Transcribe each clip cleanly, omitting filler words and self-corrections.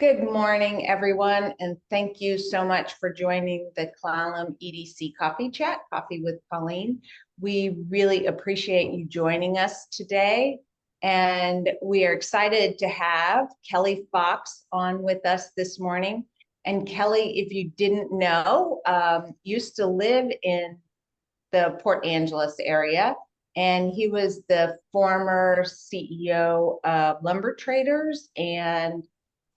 Good morning, everyone, and thank you so much for joining the Colleen EDC Coffee Chat, Coffee with Colleen. We really appreciate you joining us today, and we are excited to have Kelly Fox on with us this morning. And Kelly, if you didn't know, used to live in the Port Angeles area, and he was the former CEO of Lumber Traders and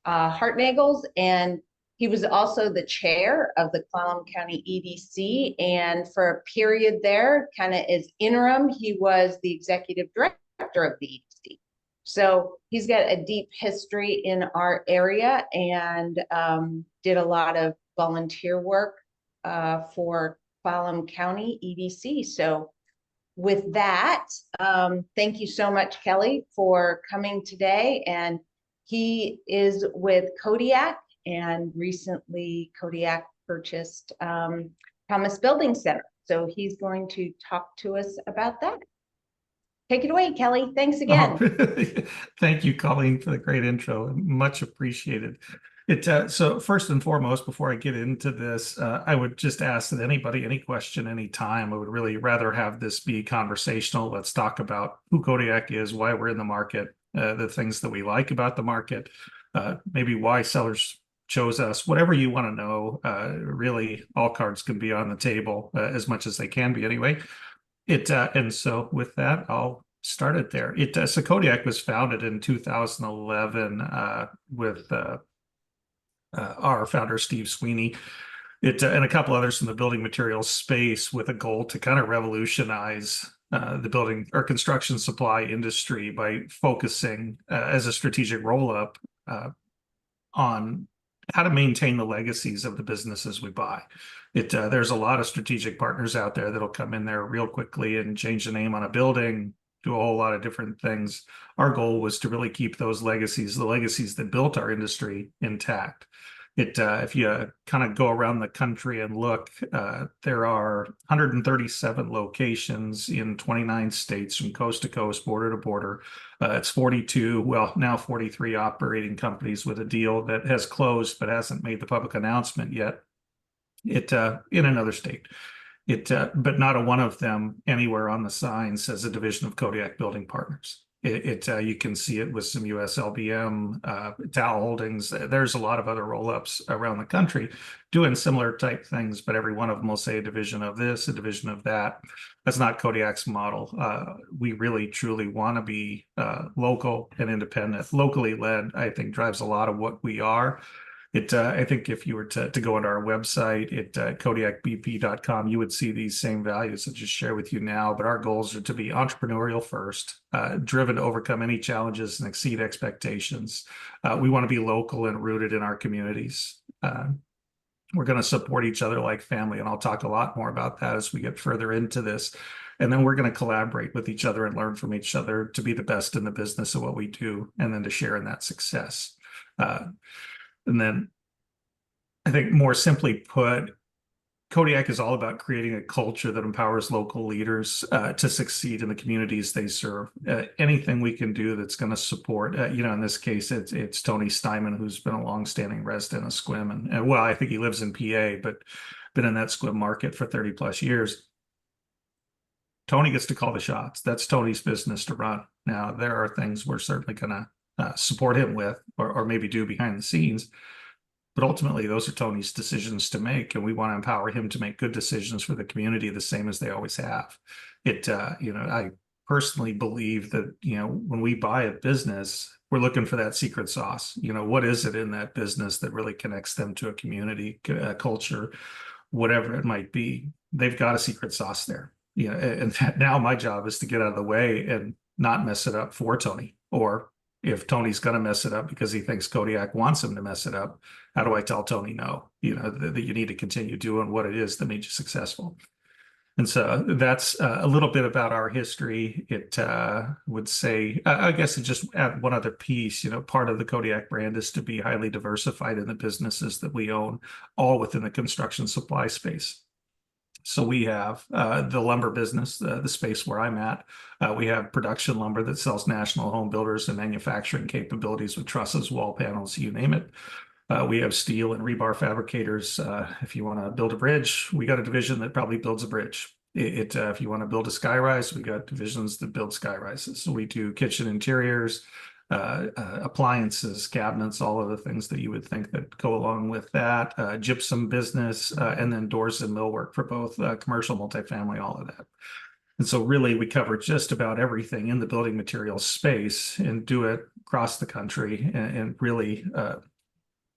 Hartnagel's, and he was also the chair of the Colleen County EDC. And for a period there, kind of as interim, he was the executive director of the EDC. So he's got a deep history in our area and did a lot of volunteer work for Colleen County EDC. So with that, thank you so much, Kelly, for coming today. And he is with Kodiak, and recently Kodiak purchased Thomas Building Center. So he's going to talk to us about that. Take it away, Kelly. Thanks again. Oh, thank you, Colleen, for the great intro. Much appreciated. So first and foremost, before I get into this, I would just ask that anybody, any question, any time, I would really rather have this be conversational. Let's talk about who Kodiak is, why we're in the market, the things that we like about the market, maybe why sellers chose us, whatever you want to know. Really, all cards can be on the table as much as they can be anyway. And so with that, I'll start it there. So Kodiak was founded in 2011 with our founder, Steve Sweeney, and a couple others in the building materials space, with a goal to kind of revolutionize the building or construction supply industry by focusing as a strategic roll-up on how to maintain the legacies of the businesses we buy. There's a lot of strategic partners out there that'll come in there real quickly and change the name on a building, do a whole lot of different things. Our goal was to really keep those legacies, the legacies that built our industry, intact. If you kind of go around the country and look, there are 137 locations in 29 states from coast to coast, border to border. It's 42, well, now 43 operating companies with a deal that has closed but hasn't made the public announcement yet. In another state. But not a one of them anywhere on the sign says a division of Kodiak Building Partners. You can see it with some US LBM, Dow Holdings. There's a lot of other roll-ups around the country doing similar type things, but every one of them will say a division of this, a division of that. That's not Kodiak's model. We really, truly want to be local and independent. Locally led, I think, drives a lot of what we are. I think if you were to go onto our website at kodiakbp.com, you would see these same values I'll just share with you now. But our goals are to be entrepreneurial first, driven to overcome any challenges and exceed expectations. We want to be local and rooted in our communities. We're going to support each other like family, and I'll talk a lot more about that as we get further into this. And then we're going to collaborate with each other and learn from each other to be the best in the business of what we do, and then to share in that success. And then I think more simply put, Kodiak is all about creating a culture that empowers local leaders to succeed in the communities they serve. Anything we can do that's going to support, in this case, it's Tony Steinman, who's been a longstanding resident of Sequim. And well, I think he lives in PA, but been in that Sequim market for 30 plus years. Tony gets to call the shots. That's Tony's business to run. Now, there are things we're certainly going to support him with, or maybe do behind the scenes. But ultimately, those are Tony's decisions to make, and we want to empower him to make good decisions for the community, the same as they always have. I personally believe that, when we buy a business, we're looking for that secret sauce. What is it in that business that really connects them to a community, a culture, whatever it might be? They've got a secret sauce there. And now my job is to get out of the way and not mess it up for Tony. Or if Tony's going to mess it up because he thinks Kodiak wants him to mess it up, how do I tell Tony no? That you need to continue doing what it is that made you successful. And so that's a little bit about our history. It would say, I guess, it just add one other piece. Part of the Kodiak brand is to be highly diversified in the businesses that we own, all within the construction supply space. So we have the lumber business, the space where I'm at. We have production lumber that sells national home builders and manufacturing capabilities with trusses, wall panels, you name it. We have steel and rebar fabricators. If you want to build a bridge, we got a division that probably builds a bridge. If you want to build a skyrise, we got divisions that build skyrises. So we do kitchen interiors, appliances, cabinets, all of the things that you would think that go along with that, gypsum business, and then doors and millwork for both commercial, multifamily, all of that. And so really we cover just about everything in the building materials space and do it across the country and really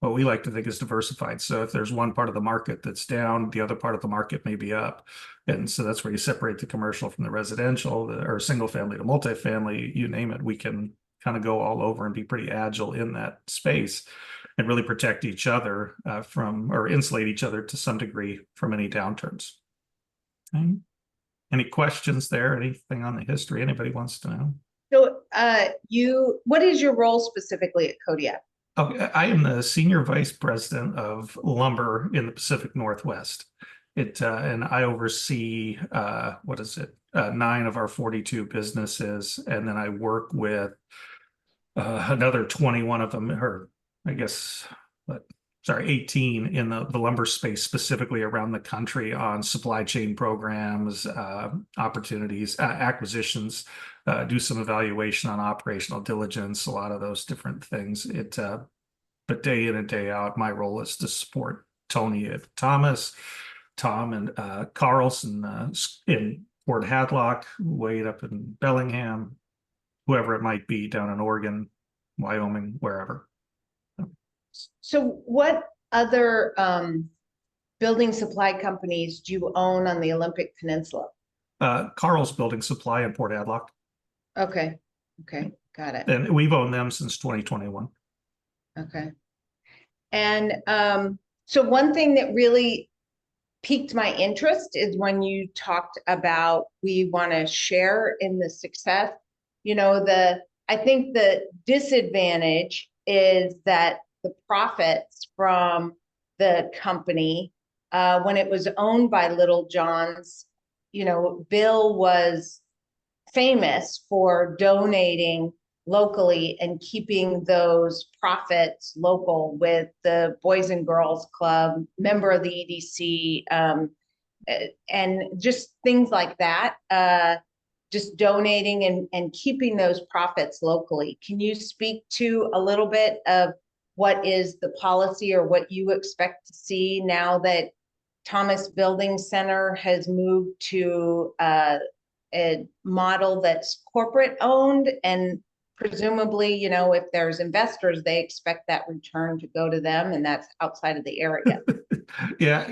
what we like to think is diversified. So if there's one part of the market that's down, the other part of the market may be up. And so that's where you separate the commercial from the residential or single family to multifamily, you name it. We can kind of go all over and be pretty agile in that space and really protect each other from or insulate each other to some degree from any downturns. Okay. Any questions there? Anything on the history anybody wants to know? So what is your role specifically at Kodiak? Oh, I am the senior vice president of lumber in the Pacific Northwest. And I oversee what is it? 9 of our 42 businesses, and then I work with another 21 of them, or I guess, sorry, 18 in the lumber space, specifically around the country on supply chain programs, opportunities, acquisitions, do some evaluation on operational diligence, a lot of those different things. But day in and day out, my role is to support Tony at Thomas, Tom and Carlson in Port Hadlock, Wade up in Bellingham, whoever it might be down in Oregon, Wyoming, wherever. So what other building supply companies do you own on the Olympic Peninsula? Carl's Building Supply in Port Hadlock. Okay. Okay. Got it. And we've owned them since 2021. Okay. And so one thing that really piqued my interest is when you talked about we want to share in the success. You know, I think the disadvantage is that the profits from the company, when it was owned by Little John's, you know, Bill was famous for donating locally and keeping those profits local with the Boys and Girls Club, member of the EDC, and just things like that. Just donating and keeping those profits locally. Can you speak to a little bit of what is the policy or what you expect to see now that Thomas Building Center has moved to a model that's corporate owned, and presumably, you know, if there's investors, they expect that return to go to them, and that's outside of the area. Yeah,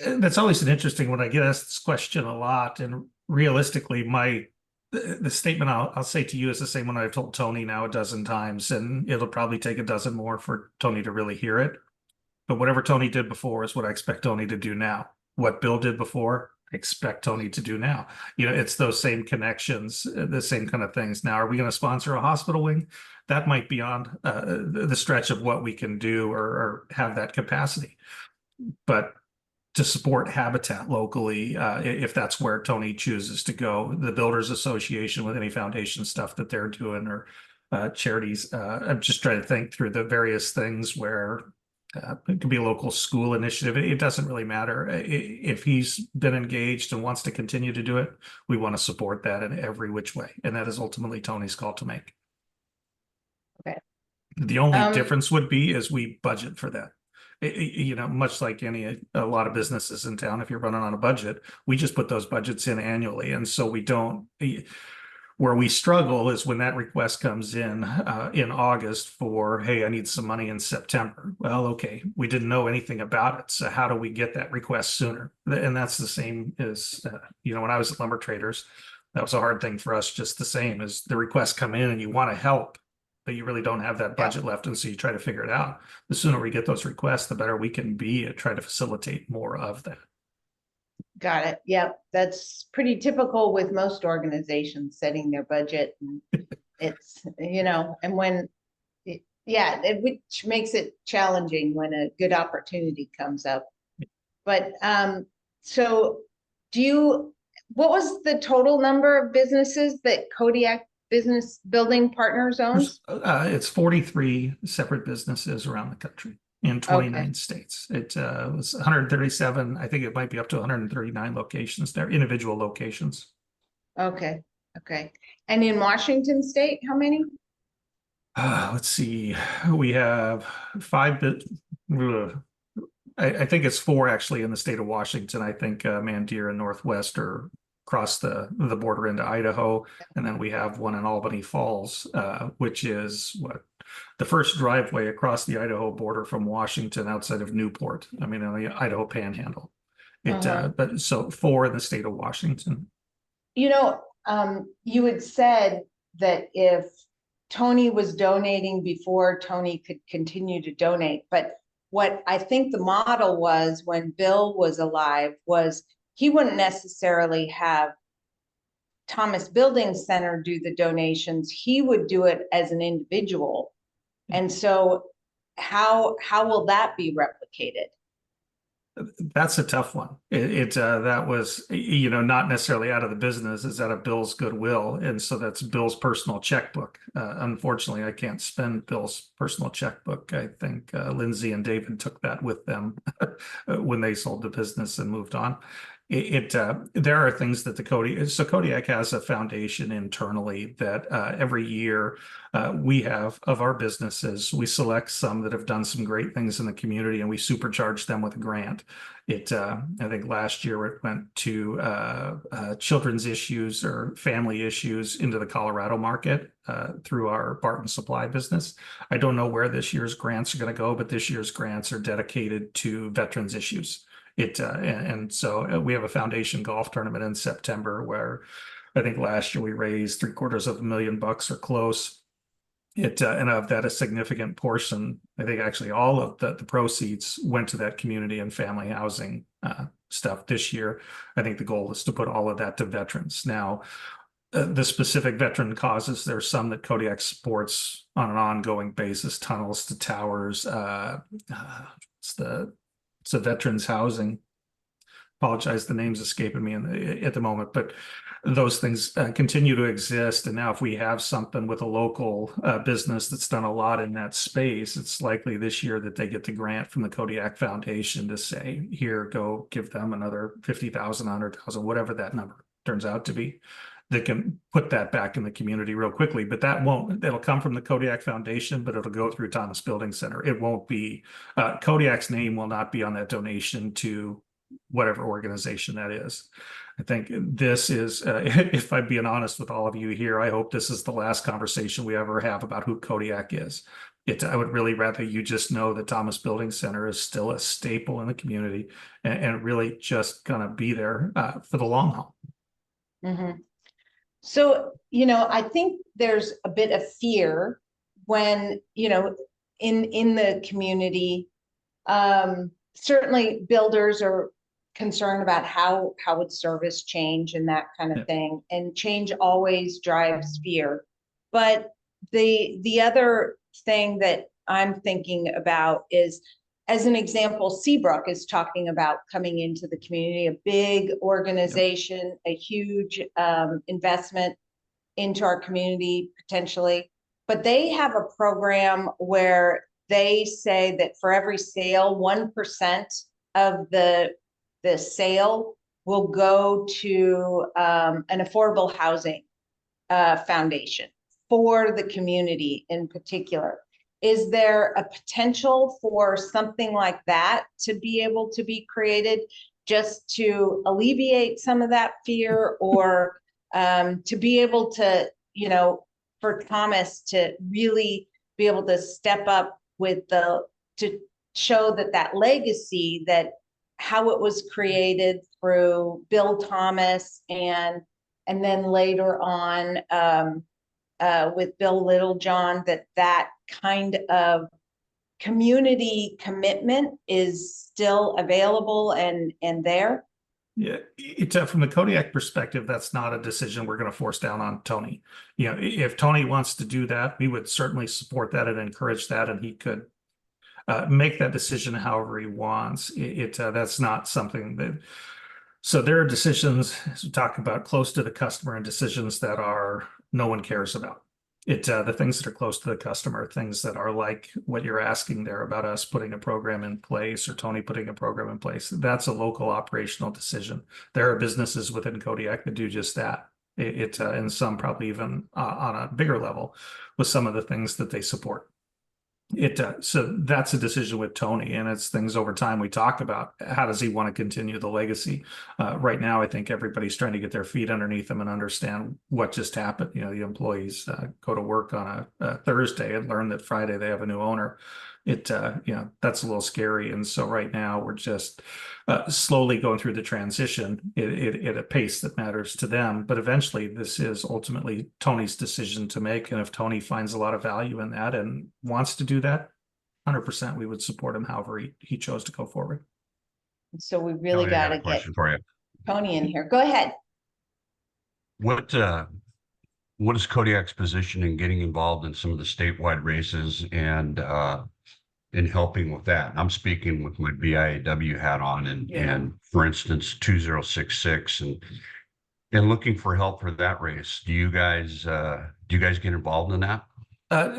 that's always an interesting one. I get asked this question a lot, and realistically, the statement I'll say to you is the same one I've told Tony now a dozen times, and it'll probably take a dozen more for Tony to really hear it. But whatever Tony did before is what I expect Tony to do now. What Bill did before, I expect Tony to do now. You know, it's those same connections, the same kind of things. Now, are we going to sponsor a hospital wing? That might be beyond the stretch of what we can do or have that capacity. But to support habitat locally, if that's where Tony chooses to go, the Builders Association with any foundation stuff that they're doing, or charities. I'm just trying to think through the various things where it could be a local school initiative. It doesn't really matter. If he's been engaged and wants to continue to do it, we want to support that in every which way. And that is ultimately Tony's call to make. Okay. The only difference would be is we budget for that. You know, much like a lot of businesses in town, if you're running on a budget, we just put those budgets in annually. And so we don't, where we struggle is when that request comes in August for, hey, I need some money in September. Well, okay, we didn't know anything about it. So how do we get that request sooner? And that's the same as, you know, when I was at Lumber Traders, that was a hard thing for us, just the same as the requests come in and you want to help, but you really don't have that budget left. And so you try to figure it out. The sooner we get those requests, the better we can be at trying to facilitate more of that. Got it. Yep. That's pretty typical with most organizations setting their budget. And it's, you know, and which makes it challenging when a good opportunity comes up. But So what was the total number of businesses that Kodiak Building Partners owns? It's 43 separate businesses around the country in 29 Okay, states. It was 137. I think it might be up to 139 locations there, individual locations. okay, okay. And in Washington State, how many? Let's see. We have five. I think it's four actually in the state of Washington. I think Mandir and Northwest are across the border into Idaho, and then we have one in Albany Falls, which is what the first driveway across the Idaho border from Washington outside of Newport. I mean, on the Idaho Panhandle. Uh-huh. But so four in the state of Washington. You know, you had said that if Tony was donating before, Tony could continue to donate. But what I think the model was when Bill was alive was he wouldn't necessarily have Thomas Building Center do the donations. He would do it as an individual. And so how will that be replicated? That's a tough one. That was, not necessarily out of the business, it's out of Bill's goodwill, and so that's Bill's personal checkbook. Unfortunately, I can't spend Bill's personal checkbook. I think Lindsay and David took that with them when they sold the business and moved on. There are things that Kodiak has a foundation internally that every year we have of our businesses. We select some that have done some great things in the community and we supercharge them with a grant. I think last year it went to children's issues or family issues into the Colorado market through our Barton Supply business. I don't know where this year's grants are going to go, but this year's grants are dedicated to veterans issues. And so we have a foundation golf tournament in September where I think last year we raised $750,000 or close. And of that, a significant portion, I think actually all of the proceeds went to that community and family housing stuff this year. I think the goal is to put all of that to veterans. Now, the specific veteran causes, there's some that Kodiak supports on an ongoing basis, tunnels to towers. It's the veterans housing. Apologize, the name's escaping me at the moment, but those things continue to exist. And now if we have something with a local business that's done a lot in that space, it's likely this year that they get the grant from the Kodiak Foundation to say, here, go give them another 50,000, 100,000, whatever that number turns out to be. That can put that back in the community real quickly, but it'll come from the Kodiak Foundation, but it'll go through Thomas Building Center. It won't be, Kodiak's name will not be on that donation to whatever organization that is. I think this is, if I'm being honest with all of you here, I hope this is the last conversation we ever have about who Kodiak is. I would really rather you just know that Thomas Building Center is still a staple in the community and really just gonna be there for the long haul. Mm-hmm. So, I think there's a bit of fear when, in the community, certainly builders are concerned about how would service change and that kind of thing. And change always drives fear. But the other thing that I'm thinking about is, as an example, Seabrook is talking about coming into the community, a big organization, a huge investment into our community potentially. But they have a program where they say that for every sale, 1% of the sale will go to an affordable housing foundation for the community in particular. Is there a potential for something like that to be able to be created just to alleviate some of that fear, or to be able to, for Thomas to really be able to step up with to show that legacy, that how it was created through Bill Thomas and then later on with Bill Littlejohn, that kind of community commitment is still available and there? Yeah, from the Kodiak perspective, that's not a decision we're going to force down on Tony. If Tony wants to do that, we would certainly support that and encourage that, and he could make that decision however he wants. That's not something that So there are decisions, as we talk about, close to the customer and decisions that are no one cares about. The things that are close to the customer, things that are like what you're asking there about us putting a program in place or Tony putting a program in place. That's a local operational decision. There are businesses within Kodiak that do just that. And some probably even on a bigger level with some of the things that they support. So that's a decision with Tony, and it's things over time we talk about. How does he want to continue the legacy? Right now, I think everybody's trying to get their feet underneath them and understand what just happened. The employees go to work on a Thursday and learn that Friday they have a new owner. That's a little scary. And so right now we're just slowly going through the transition at a pace that matters to them. But eventually this is ultimately Tony's decision to make. And if Tony finds a lot of value in that and wants to do that, 100% we would support him however he chose to go forward. So we really Tony, I got got to a get question for you. Tony in here. Go ahead. What is Kodiak's position in getting involved in some of the statewide races and in helping with that? I'm speaking with my BIAW hat on and for instance 2066 and looking for help for that race. Do you guys get involved in that?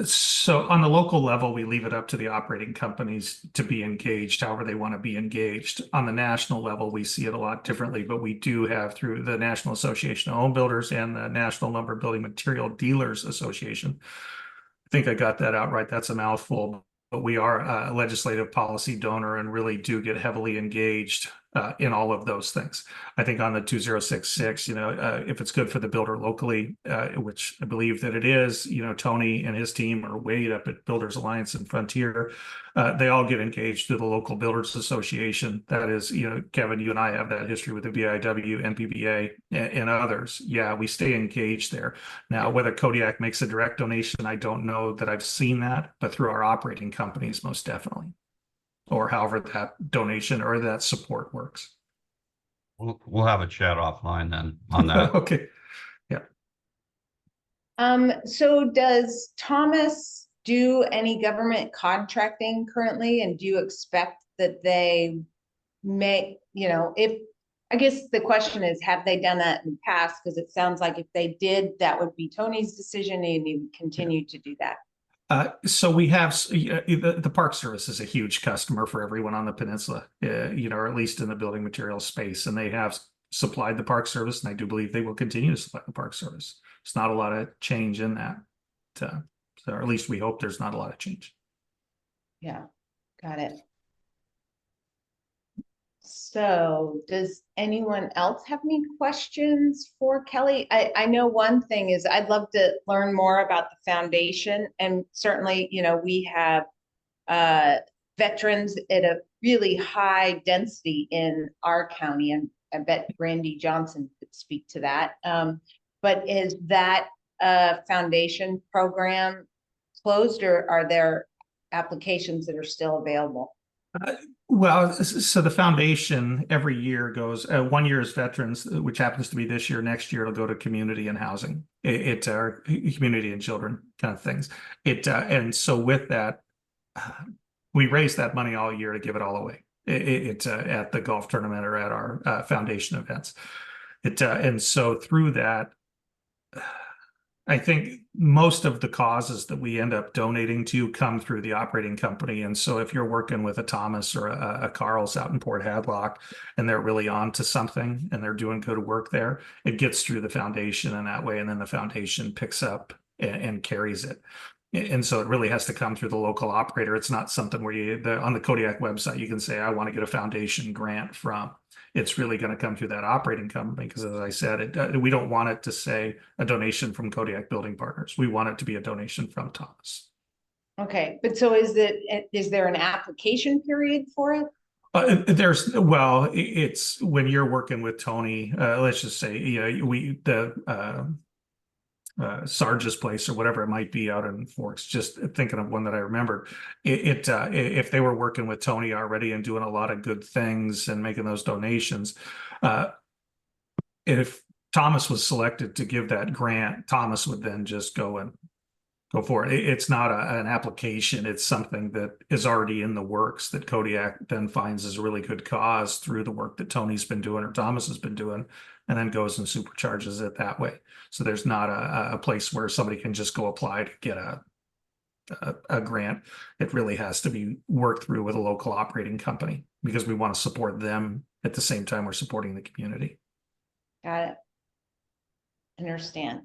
So on the local level, we leave it up to the operating companies to be engaged however they want to be engaged. On the national level, we see it a lot differently, but we do have through the National Association of Home Builders and the National Lumber Building Material Dealers Association. I think I got that out right. That's a mouthful, but we are a legislative policy donor and really do get heavily engaged in all of those things. I think on the 2066, if it's good for the builder locally, which I believe that it is, Tony and his team are way up at Builders Alliance and Frontier. They all get engaged through the local builders association. That is, Kevin, you and I have that history with the BIW, NPBA, and others. Yeah, we stay engaged there. Now, whether Kodiak makes a direct donation, I don't know that I've seen that, but through our operating companies, most definitely. Or however that donation or that support works. We'll have a chat offline then on that. Okay. Yeah. So does Thomas do any government contracting currently? And do you expect that they may, I guess the question is, have they done that in the past? Because it sounds like if they did, that would be Tony's decision and he would continue to do that. So we have the Park Service is a huge customer for everyone on the peninsula, or at least in the building materials space, and they have supplied the Park Service, and I do believe they will continue to supply the Park Service. It's not a lot of change in that, so or at least we hope there's not a lot of change. Yeah, got it. So does anyone else have any questions for Kelly? I know one thing is I'd love to learn more about the foundation, and certainly, we have veterans at a really high density in our county, and I bet Randy Johnson could speak to that. But is that foundation program closed, or are there applications that are still available? Well, so the foundation every year goes, 1 year is veterans, which happens to be this year. Next year, it'll go to community and housing. It's our community and children kind of things. And so with that, we raise that money all year to give it all away. It's at the golf tournament or at our foundation events. And so through that, I think most of the causes that we end up donating to come through the operating company. And so if you're working with a Thomas or a Carl's out in Port Hadlock and they're really on to something and they're doing good work there, it gets through the foundation in that way. And then the foundation picks up and carries it. And so it really has to come through the local operator. It's not something where on the Kodiak website, you can say, I want to get a foundation grant from. It's really going to come through that operating company because, as I said, we don't want it to say a donation from Kodiak Building Partners. We want it to be a donation from Thomas. Okay, but so is there an application period for it? It's when you're working with Tony, let's just say, Sarge's place or whatever it might be out in Forks, just thinking of one that I remembered. If they were working with Tony already and doing a lot of good things and making those donations, if Thomas was selected to give that grant, Thomas would then just go and go for it. It's not an application. It's something that is already in the works that Kodiak then finds is a really good cause through the work that Tony's been doing or Thomas has been doing, and then goes and supercharges it that way. So there's not a place where somebody can just go apply to get a grant. It really has to be worked through with a local operating company because we want to support them at the same time we're supporting the community. Got it. Understand.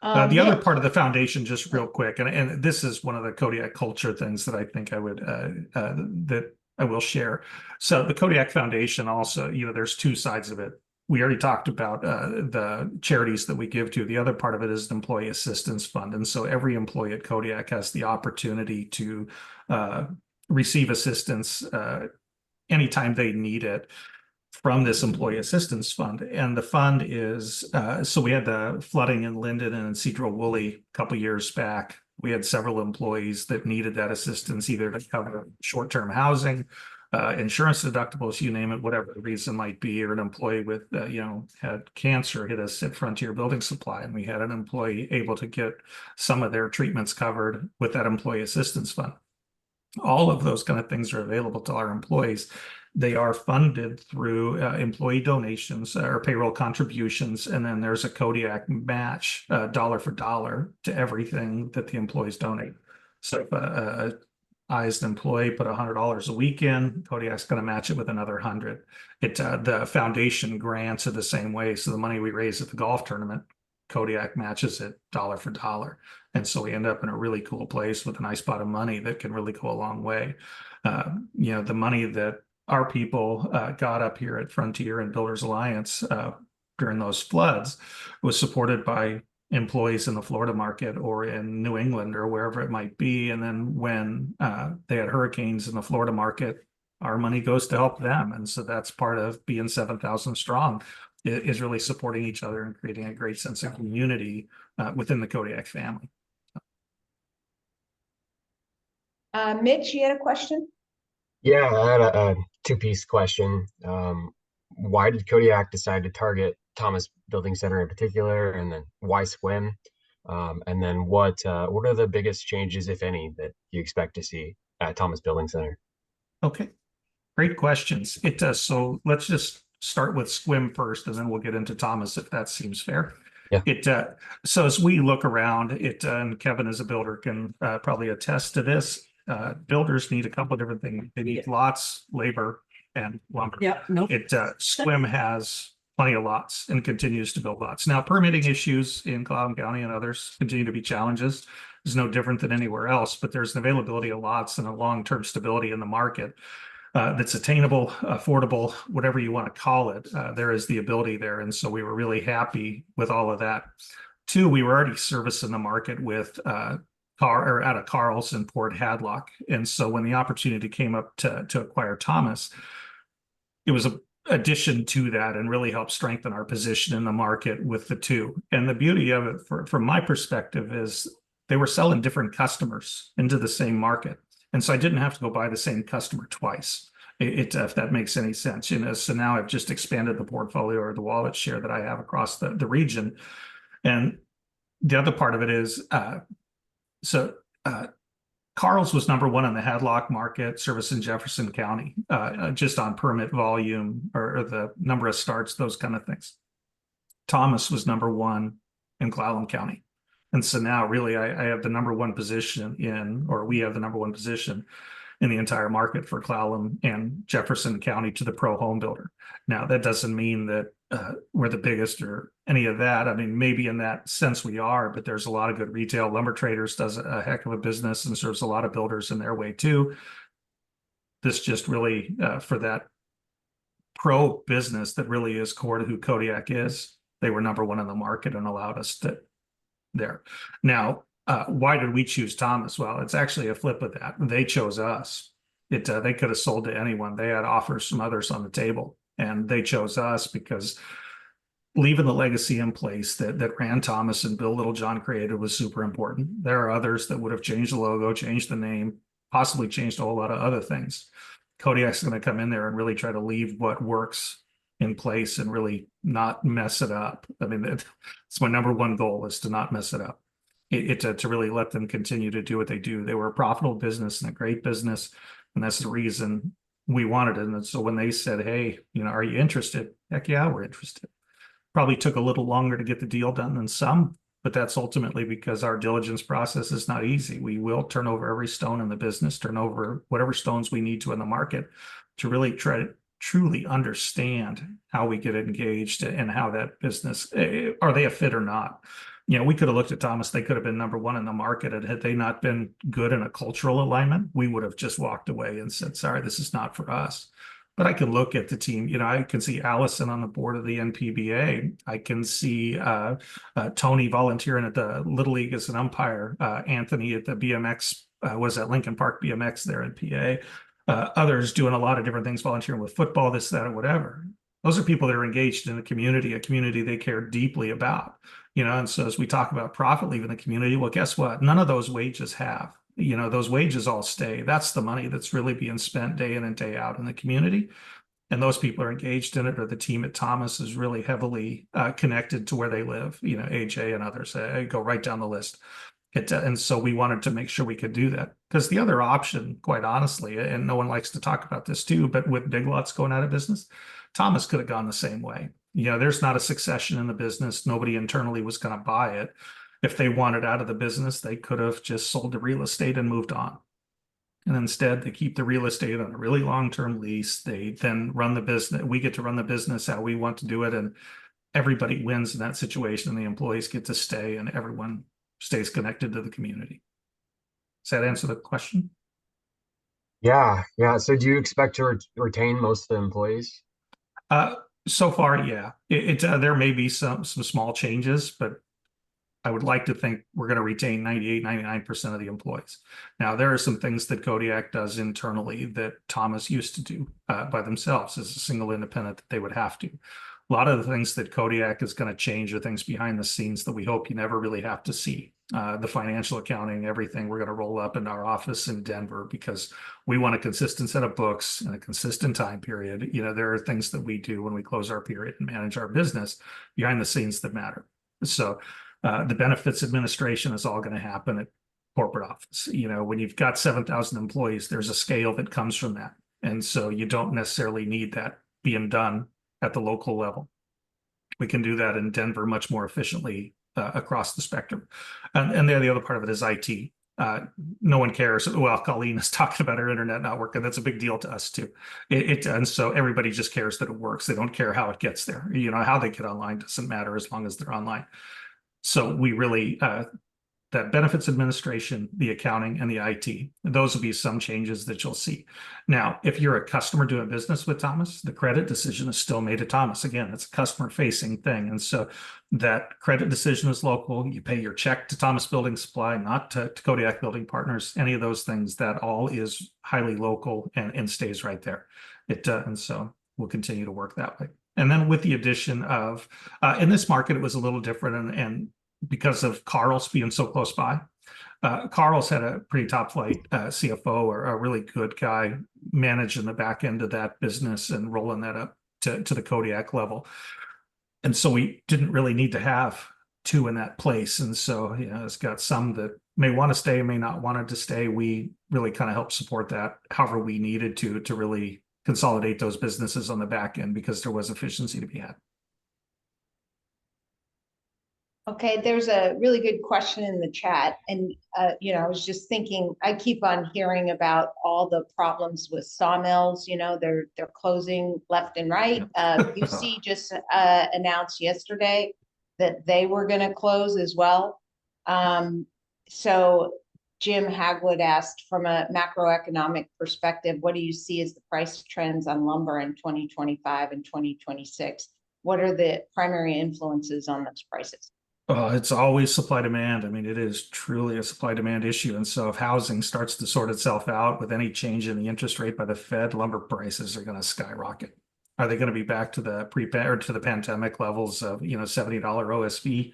The other Mitch, part of the foundation, just real quick, and this is one of the Kodiak culture things that I think I would that I will share. So the Kodiak Foundation also, there's two sides of it. We already talked about the charities that we give to. The other part of it is the Employee Assistance Fund, and so every employee at Kodiak has the opportunity to receive assistance anytime they need it from this Employee Assistance Fund. And the fund is, so we had the flooding in Linden and Cedro-Woolley a couple years back. We had several employees that needed that assistance, either to cover short-term housing, insurance deductibles, you name it, whatever the reason might be, or an employee with, had cancer hit us at Frontier Building Supply, and we had an employee able to get some of their treatments covered with that Employee Assistance Fund. All of those kind of things are available to our employees. They are funded through employee donations or payroll contributions, and then there's a Kodiak match, dollar for dollar, to everything that the employees donate. So if a ISD employee put $100 a week in, Kodiak's going to match it with another 100. The foundation grants are the same way. So the money we raise at the golf tournament, Kodiak matches it dollar for dollar. And so we end up in a really cool place with a nice pot of money that can really go a long way. The money that our people got up here at Frontier and Builders Alliance during those floods was supported by employees in the Florida market or in New England or wherever it might be. And then when they had hurricanes in the Florida market, our money goes to help them. And so that's part of being 7,000 strong, is really supporting each other and creating a great sense of community within the Kodiak family. Mitch, you had a question? Yeah, I had a two-piece question. Why did Kodiak decide to target Thomas Building Center in particular, and then why Sequim? And then what are the biggest changes, if any, that you expect to see at Thomas Building Center? Okay, great questions. So let's just start with Sequim first, and then we'll get into Thomas, if that seems fair. Yeah. So as we look around, and Kevin as a builder can probably attest to this, builders need a couple of different things. They need lots, labor, and lumber. Yeah, no. Sequim has plenty of lots and continues to build lots. Now, permitting issues in Clallam County and others continue to be challenges. It's no different than anywhere else, but there's an availability of lots and a long-term stability in the market that's attainable, affordable, whatever you want to call it. There is the ability there. And so we were really happy with all of that. Two, we were already servicing the market with out of Carl's and Port Hadlock. And so when the opportunity came up to acquire Thomas, it was an addition to that and really helped strengthen our position in the market with the two. And the beauty of it, from my perspective, is they were selling different customers into the same market. And so I didn't have to go buy the same customer twice, if that makes any sense. So now I've just expanded the portfolio or the wallet share that I have across the region. And the other part of it is, Carl's was number one in the Hadlock market, service in Jefferson County, just on permit volume or the number of starts, those kind of things. Thomas was number one in Clallam County. And so now really I have the number one position we have the number one position in the entire market for Clallam and Jefferson County to the pro home builder. Now, that doesn't mean that we're the biggest or any of that. I mean, maybe in that sense we are, but there's a lot of good retail. Lumber Traders does a heck of a business and serves a lot of builders in their way too. This just really for that pro business that really is core to who Kodiak is, they were number one in the market and allowed us to there. Now, why did we choose Thomas? Well, it's actually a flip of that. They chose us. They could have sold to anyone. They had offers from others on the table, and they chose us because leaving the legacy in place that Rand Thomas and Bill Littlejohn created was super important. There are others that would have changed the logo, changed the name, possibly changed a whole lot of other things. Kodiak's going to come in there and really try to leave what works in place and really not mess it up. I mean, it's my number one goal, is to not mess it up. to really let them continue to do what they do. They were a profitable business and a great business, and that's the reason we wanted it. And so when they said, "Hey, are you interested?" Heck yeah, we're interested. Probably took a little longer to get the deal done than some, but that's ultimately because our diligence process is not easy. We will turn over every stone in the business, turn over whatever stones we need to in the market to really try to truly understand how we get engaged and how that business, are they a fit or not? We could have looked at Thomas, they could have been number one in the market, and had they not been good in a cultural alignment, we would have just walked away and said, sorry, this is not for us. But I can look at the team. I can see Allison on the board of the NPBA. I can see Tony volunteering at the Little League as an umpire. Anthony at the BMX, was at Lincoln Park BMX there in PA. Others doing a lot of different things, volunteering with football, this, that, or whatever. Those are people that are engaged in a community they care deeply about. And so as we talk about profit leaving the community, well, guess what? None of those wages have. Those wages all stay. That's the money that's really being spent day in and day out in the community. And those people are engaged in it, or the team at Thomas is really heavily connected to where they live, AJ and others. I go right down the list. And so we wanted to make sure we could do that, because the other option, quite honestly, and no one likes to talk about this too, but with Big Lots going out of business, Thomas could have gone the same way. There's not a succession in the business. Nobody internally was going to buy it. If they wanted out of the business, they could have just sold the real estate and moved on. And instead, they keep the real estate on a really long-term lease. They then run the business. We get to run the business how we want to do it. And everybody wins in that situation. The employees get to stay and everyone stays connected to the community. Does that answer the question? Yeah. So do you expect to retain most of the employees? So far, yeah. There may be some small changes, but I would like to think we're going to retain 98, 99% of the employees. Now, there are some things that Kodiak does internally that Thomas used to do by themselves as a single independent that they would have to. A lot of the things that Kodiak is going to change are things behind the scenes that we hope you never really have to see. The financial accounting, everything we're going to roll up in our office in Denver, because we want a consistent set of books and a consistent time period. There are things that we do when we close our period and manage our business behind the scenes that matter. So the benefits administration is all going to happen at corporate office. When you've got 7,000 employees, there's a scale that comes from that. And so you don't necessarily need that being done at the local level. We can do that in Denver much more efficiently across the spectrum. And the other part of it is IT. No one cares. Well, Colleen is talking about her internet not working. That's a big deal to us too. And so everybody just cares that it works. They don't care how it gets there. How they get online doesn't matter as long as they're online. So we really, that benefits administration, the accounting, and the IT, those will be some changes that you'll see. Now, if you're a customer doing business with Thomas, the credit decision is still made to Thomas. Again, it's a customer-facing thing. And so that credit decision is local. You pay your check to Thomas Building Supply, not to Kodiak Building Partners, any of those things. That all is highly local and stays right there. And so we'll continue to work that way. And then with the addition of, in this market, it was a little different. And because of Carl's being so close by, Carl's had a pretty top flight CFO, or a really good guy managing the back end of that business and rolling that up to the Kodiak level. And so we didn't really need to have two in that place. And so, it's got some that may want to stay, may not want to stay. We really kind of helped support that however we needed to really consolidate those businesses on the back end, because there was efficiency to be had. Okay, there's a really good question in the chat. And, I was just thinking, I keep on hearing about all the problems with sawmills, they're closing left and right. UC just announced yesterday that they were going to close as well. So Jim Hagwood asked, from a macroeconomic perspective, what do you see as the price trends on lumber in 2025 and 2026? What are the primary influences on those prices? It's always supply demand. I mean, it is truly a supply demand issue. And so if housing starts to sort itself out with any change in the interest rate by the Fed, lumber prices are going to skyrocket. Are they going to be back to the to the pandemic levels of, $70 OSB?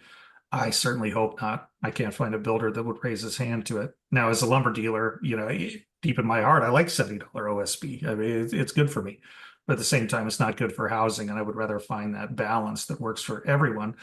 I certainly hope not. I can't find a builder that would raise his hand to it. Now, as a lumber dealer, deep in my heart, I like $70 OSB. I mean, it's good for me. But at the same time, it's not good for housing. And I would rather find that balance that works for everyone.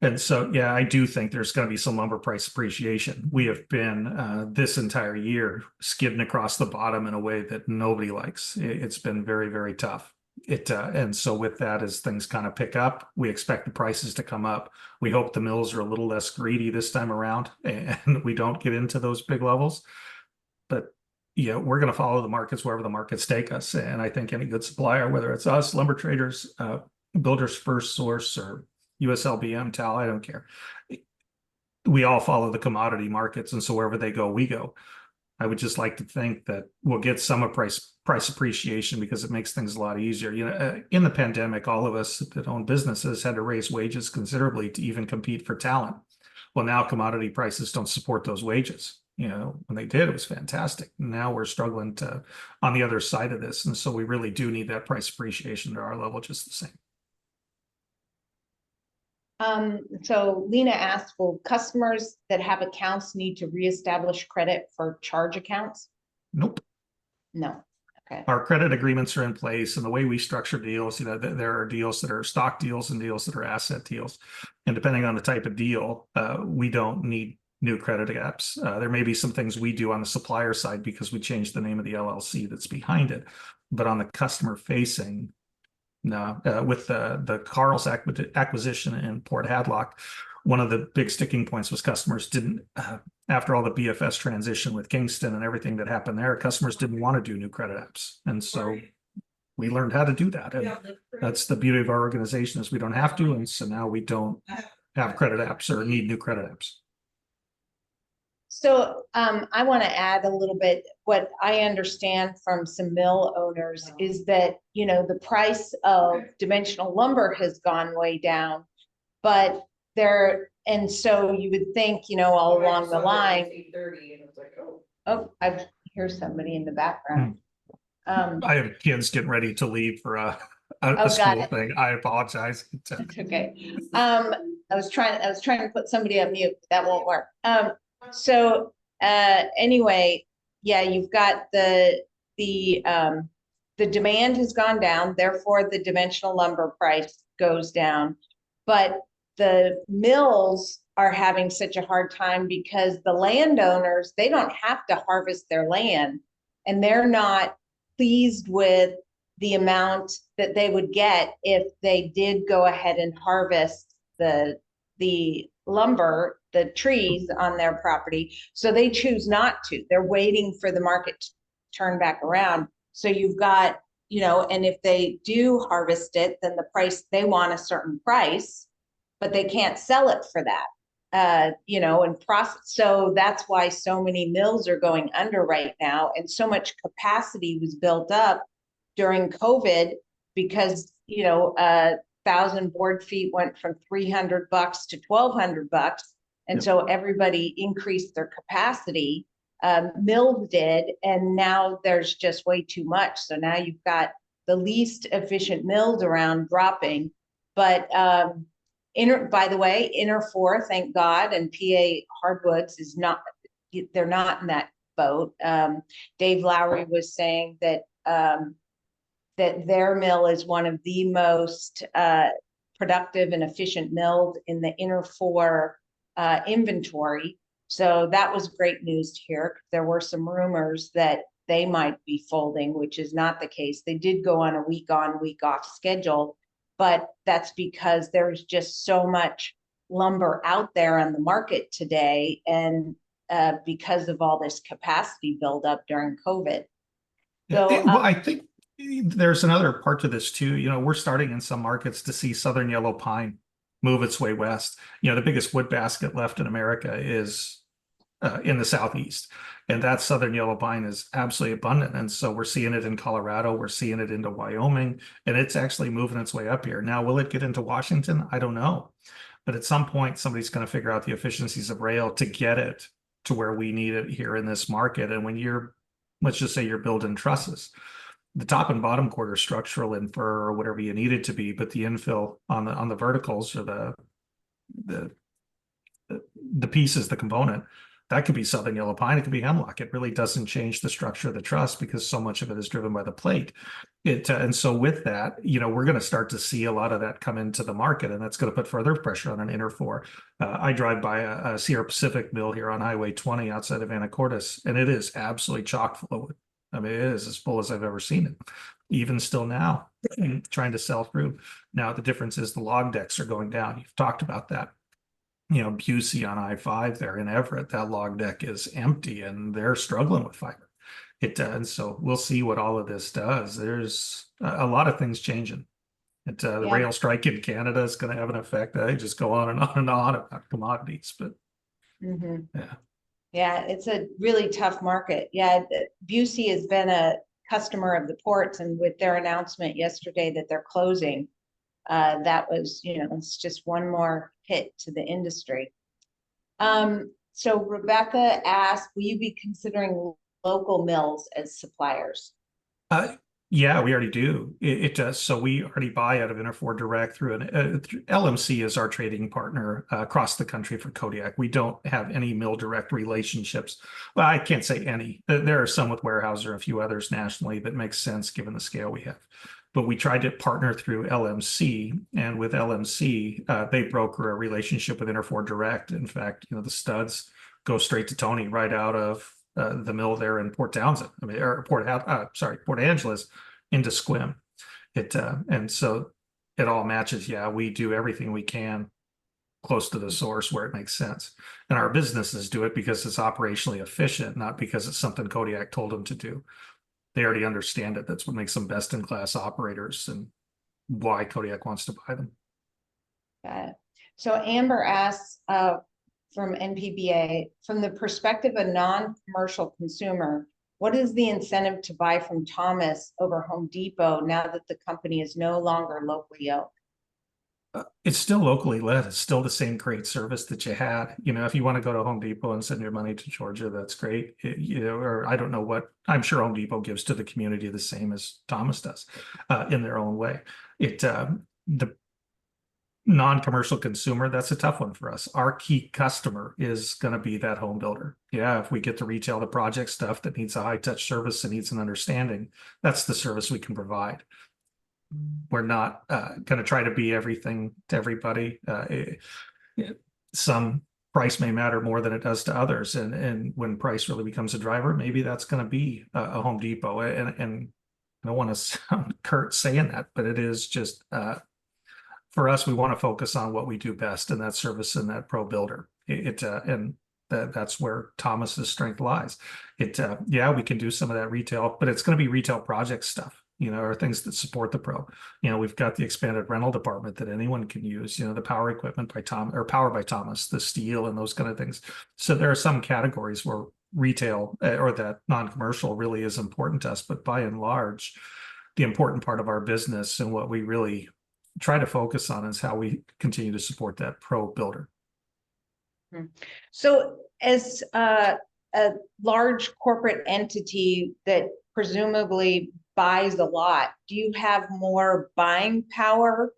And so, yeah, I do think there's going to be some lumber price appreciation. We have been this entire year skidding across the bottom in a way that nobody likes. It's been very, very tough. And so with that, as things kind of pick up, we expect the prices to come up. We hope the mills are a little less greedy this time around and we don't get into those big levels. But yeah, we're going to follow the markets wherever the markets take us. And I think any good supplier, whether it's us, lumber traders, Builders First Source, or USLBM, TAL, I don't care. We all follow the commodity markets, and so wherever they go, we go. I would just like to think that we'll get some price appreciation because it makes things a lot easier. You know, in the pandemic, all of us that own businesses had to raise wages considerably to even compete for talent. Well, now commodity prices don't support those wages. You know, when they did, it was fantastic. Now we're struggling to on the other side of this, and so we really do need that price appreciation to our level just the same. So Lena asked, will customers that have accounts need to reestablish credit for charge accounts? Nope. No. Okay. Our credit agreements are in place, and the way we structure deals, you know, there are deals that are stock deals and deals that are asset deals. And depending on the type of deal, we don't need new credit apps. There may be some things we do on the supplier side because we changed the name of the LLC that's behind it. But on the customer facing, no, with the Carl's acquisition in Port Hadlock, one of the big sticking points was customers didn't, after all the BFS transition with Kingston and everything that happened there, customers didn't want to do new credit apps. And so we learned how to do that. And that's the beauty of our organization is we don't have to. And so now we don't have credit apps or need new credit apps. So I want to add a little bit. What I understand from some mill owners is that, you know, the price of dimensional lumber has gone way down, but and so you would think, you know, all along the line. Oh, I hear somebody in the background. I have kids getting ready to leave for a Oh, school thing. I apologize. It's okay. I was trying to put somebody on mute, but that won't work. So anyway, yeah, you've got the demand has gone down, therefore the dimensional lumber price goes down. But the mills are having such a hard time because the landowners, they don't have to harvest their land, and they're not pleased with the amount that they would get if they did go ahead and harvest the lumber, the trees on their property. So they choose not to. They're waiting for the market to turn back around. So you've got, you know, and if they do harvest it, then the price, they want a certain price, but they can't sell it for that, you know, and profit. So that's why so many mills are going under right now. And so much capacity was built up during COVID because, you know, 1,000 board feet went from $300 to $1,200. And Yep. so everybody increased their capacity, mills did, and now there's just way too much. So now you've got the least efficient mills around dropping. But by the way, Inner 4, thank God, and PA Hardwoods is not, they're not in that boat. Dave Lowry was saying that that their mill is one of the most productive and efficient mills in the Inner 4 inventory. So that was great news to hear. There were some rumors that they might be folding, which is not the case. They did go on a week on, week off schedule, but that's because there's just so much lumber out there on the market today, and because of all this capacity buildup during COVID. So well, I think there's another part to this too. You know, we're starting in some markets to see southern yellow pine move its way west. You know, the biggest wood basket left in America is in the Southeast, and that southern yellow pine is absolutely abundant. And so we're seeing it in Colorado, we're seeing it into Wyoming, and it's actually moving its way up here. Now, will it get into Washington? I don't know. But at some point, somebody's going to figure out the efficiencies of rail to get it to where we need it here in this market. And when you're, let's just say you're building trusses, the top and bottom quarter structural and fur or whatever you need it to be, but the infill on the verticals or the pieces, the component, That could be southern yellow pine, it could be hemlock. It really doesn't change the structure of the truss because so much of it is driven by the plate. And so with that, we're going to start to see a lot of that come into the market, and that's going to put further pressure on an inner four. I drive by a Sierra Pacific mill here on Highway 20 outside of Anacortes, and it is absolutely chock full of wood. I mean, it is as full as I've ever seen it, even still now, trying to sell through. Now, the difference is the log decks are going down. You've talked about that. Busey on I-5 there in Everett, that log deck is empty and they're struggling with fiber. And so we'll see what all of this does. There's a lot of things changing. The rail strike in Canada is going to have an effect. I just go on and on and on about commodities, but yeah, it's a really tough market. Yeah, Busey has been a customer of the ports, and with their announcement yesterday that they're closing, that was, it's just one more hit to the industry. So Rebecca asked, will you be considering local mills as suppliers? Yeah, we already do. It does. So we already buy out of Interfor Direct through LMC is our trading partner across the country for Kodiak. We don't have any mill direct relationships. Well, I can't say any. There are some with Weyerhaeuser and a few others nationally that makes sense given the scale we have. But we tried to partner through LMC, and with LMC, they broker a relationship with Interfor Direct. In fact, the studs go straight to Tony right out of the mill there in Port Townsend, Port Angeles into Sequim. And so it all matches. Yeah, we do everything we can close to the source where it makes sense. And our businesses do it because it's operationally efficient, not because it's something Kodiak told them to do. They already understand it. That's what makes them best in class operators and why Kodiak wants to buy them. Got it. So Amber asks, from NPBA, from the perspective of non-commercial consumer, what is the incentive to buy from Thomas over Home Depot now that the company is no longer locally owned? It's still locally led. It's still the same great service that you had. If you want to go to Home Depot and send your money to Georgia, that's great. Or I don't know what, I'm sure Home Depot gives to the community the same as Thomas does in their own way. The non-commercial consumer, that's a tough one for us. Our key customer is going to be that home builder. Yeah, if we get to retail the project stuff that needs a high-touch service and needs an understanding, that's the service we can provide. We're not going to try to be everything to everybody. Some price may matter more than it does to others. And when price really becomes a driver, maybe that's going to be a Home Depot. And I don't want to sound curt saying that, but it is just, for us, we want to focus on what we do best, and that's service and that pro builder. And that's where Thomas's strength lies. Yeah, we can do some of that retail, but it's going to be retail project stuff. Or things that support the pro. We've got the expanded rental department that anyone can use, the power equipment by Power by Thomas, the steel and those kind of things. So there are some categories where retail or that non-commercial really is important to us, but by and large, the important part of our business and what we really try to focus on is how we continue to support that pro builder. So as a large corporate entity that presumably buys a lot, do you have more buying power,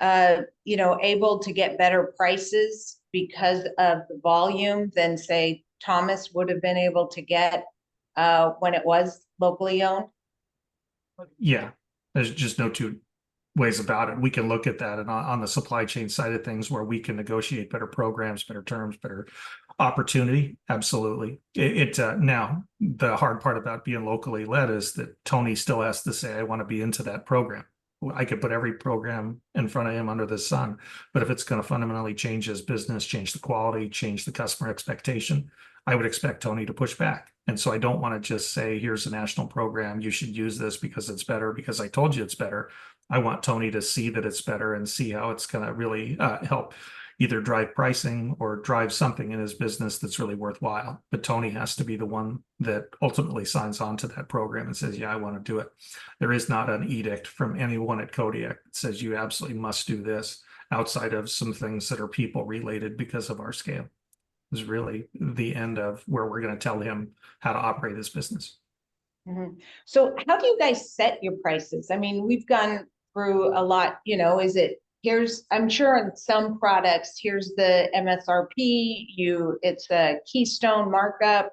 able to get better prices because of the volume than say Thomas would have been able to get when it was locally owned? Yeah, there's just no two ways about it. We can look at that and on the supply chain side of things where we can negotiate better programs, better terms, better opportunity. Absolutely. Now the hard part about being locally led is that Tony still has to say, I want to be into that program. I could put every program in front of him under the sun, but if it's going to fundamentally change his business, change the quality, change the customer expectation, I would expect Tony to push back. And so I don't want to just say, here's a national program, you should use this because it's better, because I told you it's better. I want Tony to see that it's better and see how it's going to really help either drive pricing or drive something in his business that's really worthwhile. But Tony has to be the one that ultimately signs on to that program and says, yeah, I want to do it. There is not an edict from anyone at Kodiak that says you absolutely must do this outside of some things that are people related because of our scale. Is really the end of where we're going to tell him how to operate his business. Mm-hmm. So how do you guys set your prices? I mean, we've gone through a lot, is it I'm sure in some products, here's the MSRP, it's a keystone markup,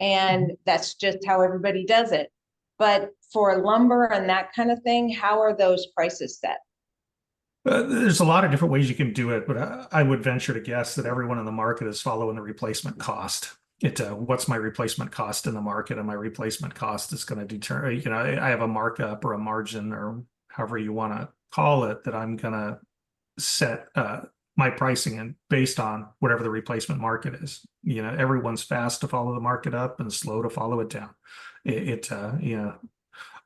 and that's just how everybody does it. But for lumber and that kind of thing, how are those prices set? There's a lot of different ways you can do it, but I would venture to guess that everyone in the market is following the replacement cost. What's my replacement cost in the market, and my replacement cost is going to determine, I have a markup or a margin or however you want to call it that I'm going to set my pricing in based on whatever the replacement market is. Everyone's fast to follow the market up and slow to follow it down.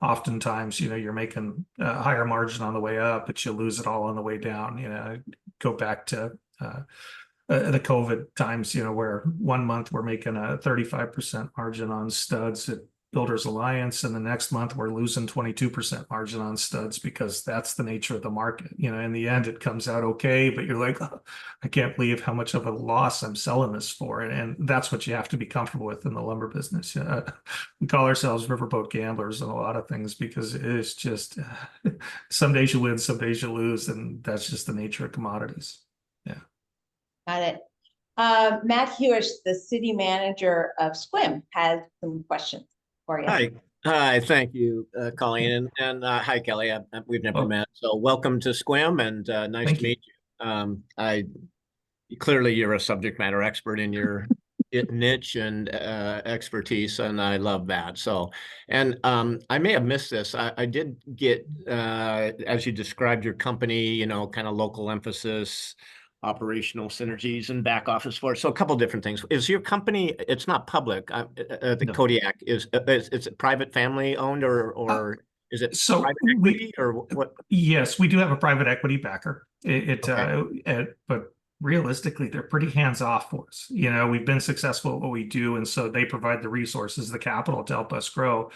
Oftentimes, you're making a higher margin on the way up, but you lose it all on the way down. Go back to the COVID times, where 1 month we're making a 35% margin on studs at Builders Alliance, and the next month we're losing 22% margin on studs because that's the nature of the market. In the end, it comes out okay, but you're like, oh, I can't believe how much of a loss I'm selling this for. And that's what you have to be comfortable with in the lumber business. We call ourselves riverboat gamblers and a lot of things because it's just some days you win, some days you lose, and that's just the nature of commodities. Yeah. Got it. Matt Hewish, the city manager of Sequim, has some questions for you. Hi, thank you, Colleen, and hi, Kelly. We've never met, so welcome to Sequim, and nice to meet you. Clearly, you're a subject matter expert in your niche and expertise, and I love that. So, and I may have missed this. I did get, as you described your company, kind of local emphasis, operational synergies, and back office for it. So a couple different things. Is your company, it's not public, the No. Kodiak, it's private family owned, or is it so private equity, or what? Yes, we do have a private equity backer. Okay. But realistically, they're pretty hands off for us. We've been successful at what we do, and so they provide the resources, the capital to help us grow.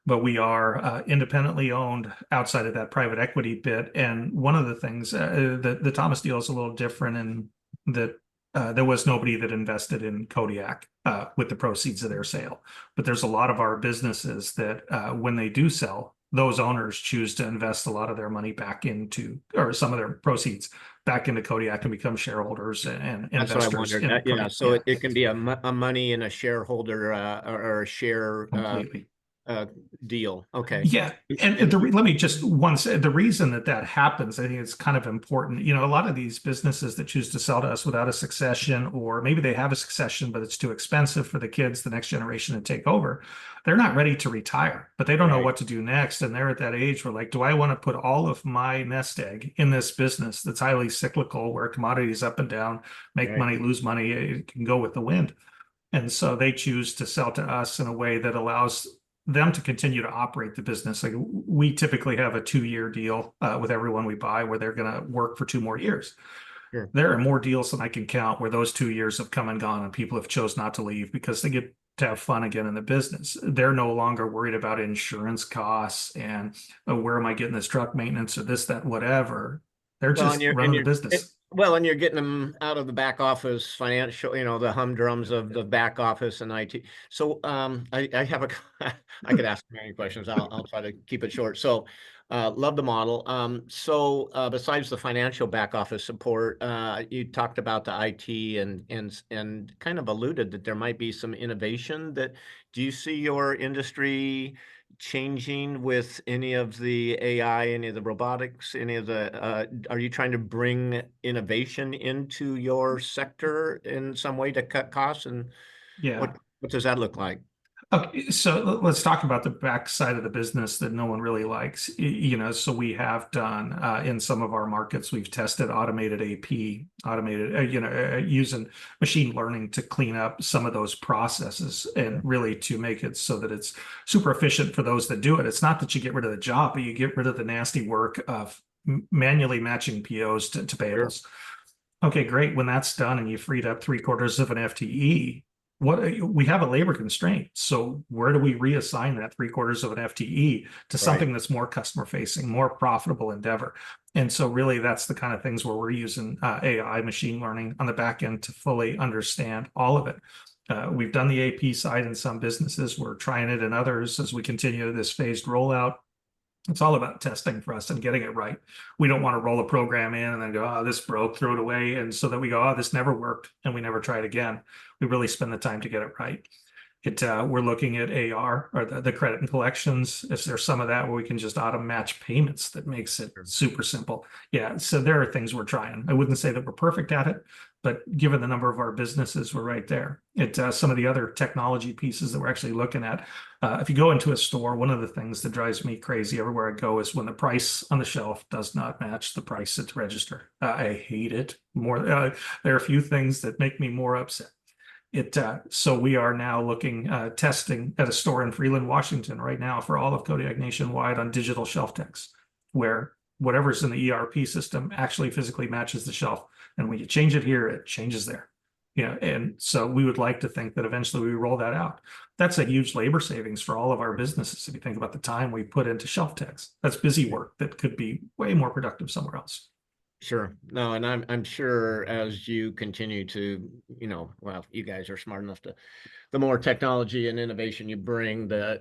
But we are independently owned outside of that private equity bit. And one of the things, the Thomas deal is a little different in that there was nobody that invested in Kodiak with the proceeds of their sale. But there's a lot of our businesses that when they do sell, those owners choose to invest a lot of their money back into, or some of their proceeds back into Kodiak and become shareholders and That's investors. what I wondered. Yeah, so it can be a money in a shareholder or a share completely. Deal. Okay. Yeah. And let me just once say the reason that happens, I think it's kind of important. A lot of these businesses that choose to sell to us without a succession, or maybe they have a succession, but it's too expensive for the kids, the next generation to take over. They're not ready to retire, but they don't know what to do next. And they're at that age where like, do I want to put all of my nest egg in this business that's highly cyclical, where commodities up and down, make money, lose money, it can go with the wind. And so they choose to sell to us in a way that allows them to continue to operate the business. Like we typically have a 2-year deal with everyone we buy where they're going to work for 2 more years. Sure. There are more deals than I can count where those 2 years have come and gone and people have chose not to leave because they get to have fun again in the business. They're no longer worried about insurance costs and where am I getting this truck maintenance or this, that, whatever. They're just running the business. Well, and you're getting them out of the back office financial, the humdrums of the back office and IT. So I have I could ask many questions. I'll try to keep it short. So love the model. So besides the financial back office support, you talked about the IT and kind of alluded that there might be some innovation. Do you see your industry changing with any of the AI, any of the robotics, any of the, are you trying to bring innovation into your sector in some way to cut costs? And what does that look like? Okay, so let's talk about the back side of the business that no one really likes. So we have done in some of our markets, we've tested automated AP, using machine learning to clean up some of those processes and really to make it so that it's super efficient for those that do it. It's not that you get rid of the job, but you get rid of the nasty work of manually matching POs to payables. Sure. Okay, great. When that's done and you freed up 3/4 of an FTE, we have a labor constraint. So where do we reassign that 3/4 of an FTE to something that's more customer facing, more profitable endeavor? And so really that's the kind of things where we're using AI, machine learning on the back end to fully understand all of it. We've done the AP side in some businesses. We're trying it in others as we continue this phased rollout. It's all about testing for us and getting it right. We don't want to roll a program in and then go, oh, this broke, throw it away. And so that we go, oh, this never worked, and we never try it again. We really spend the time to get it right. We're looking at AR, or the credit and collections. If there's some of that where we can just auto match payments, that makes it super simple. Yeah, so there are things we're trying. I wouldn't say that we're perfect at it, but given the number of our businesses, we're right there. Some of the other technology pieces that we're actually looking at. If you go into a store, one of the things that drives me crazy everywhere I go is when the price on the shelf does not match the price at the register. I hate it more. There are a few things that make me more upset. So we are now looking, testing at a store in Freeland, Washington right now for all of Kodiak nationwide on digital shelf techs, where whatever's in the ERP system actually physically matches the shelf. And when you change it here, it changes there. And so we would like to think that eventually we roll that out. That's a huge labor savings for all of our businesses. If you think about the time we put into shelf techs, that's busy work that could be way more productive somewhere else. Sure. No, and I'm sure as you continue to, well, you guys are smart enough to, the more technology and innovation you bring, that